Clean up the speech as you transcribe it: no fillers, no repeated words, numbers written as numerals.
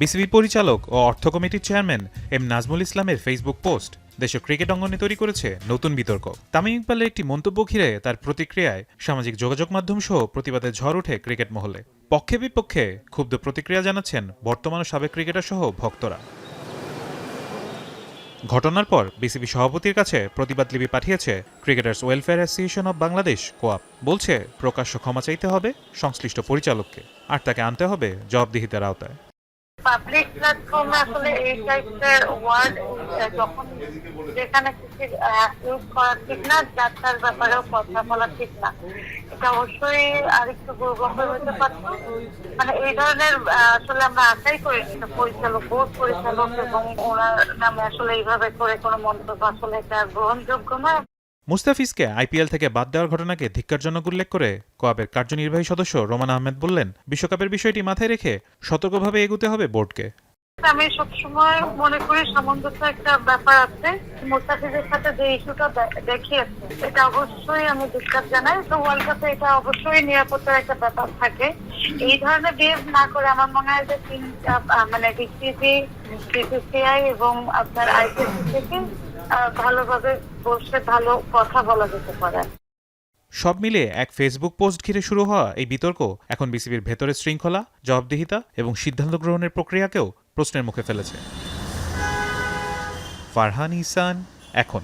BCB পরিচালক ও অর্থ কমিটির চেয়ারম্যান এম নাজমুল ইসলামের ফেসবুক পোস্ট দেশের ক্রিকেট অঙ্গনে তৈরি করেছে নতুন বিতর্ক। তামিম ইকবালের একটি মন্তব্য ঘিরে তার প্রতিক্রিয়ায় সামাজিক যোগাযোগ মাধ্যম সহ প্রতিবাদের ঝড় ওঠে ক্রিকেট মহলে। পক্ষে বিপক্ষে ক্ষুব্ধ প্রতিক্রিয়া জানাচ্ছেন বর্তমান ও সাবেক ক্রিকেটার সহ ভক্তরা। ঘটনার পর বিসিবি সভাপতির কাছে প্রতিবাদ লিপি পাঠিয়েছে cricketers welfare association of Bangladesh কোয়াপ। বলছে প্রকাশ্য ক্ষমা চাইতে হবে সংশ্লিষ্ট পরিচালককে, আর তাকে আনতে হবে জবাবদিহিতার আওতায়। পাবলিক প্ল্যাটফর্মে আসলে এই টাইপের ওয়ার্ড যখন যেখানে কিছু ইউজ করা ঠিক না, যাত্রার ব্যাপারেও কথা বলা ঠিক না, এটা অবশ্যই আরেকটু দুর্গন্ধ হতে পারত। মানে এই ধরনের আসলে আমরা আশাই করি পরিচালক, বোর্ড পরিচালক এবং ওনার নামে আসলে এইভাবে করে কোনো মন্তব্য আসলে এটা গ্রহণযোগ্য নয়। মুস্তাফিজকে আইপিএল থেকে বাদ দেওয়ার ঘটনাকে ধিক্কারজনক উল্লেখ করে কোয়াবের কার্যনির্বাহী সদস্য রোমান আহমেদ বললেন, বিশ্বকাপের বিষয়টি মাথায় রেখে সতর্কভাবে এগুতে হবে বোর্ডকে। আমি সবসময় মনে করি সামঞ্জস্য একটা ব্যাপার আছে। মুস্তাফিজের সাথে যে ইস্যুটা দেখিয়েছে এটা অবশ্যই আমি ডিসকাস জানাই। তো ওয়ার্ল্ড কাপে এটা অবশ্যই নিরাপত্তার একটা ব্যাপার থাকে। এই ধরনের বিহেভ না করে আমার মনে হয় যে মানে বিসিবি, বিসিসিআই এবং আপনার আইসিসি থেকে ভালোভাবে বসে ভালো কথা বলা যেতে পারে। সব মিলিয়ে এক ফেসবুক পোস্ট ঘিরে শুরু হওয়া এই বিতর্ক এখন বিসিবির ভেতরের শৃঙ্খলা, জবাবদিহিতা এবং সিদ্ধান্ত গ্রহণের প্রক্রিয়াকেও প্রশ্নের মুখে ফেলেছে। ফারহান ইহসান, এখন।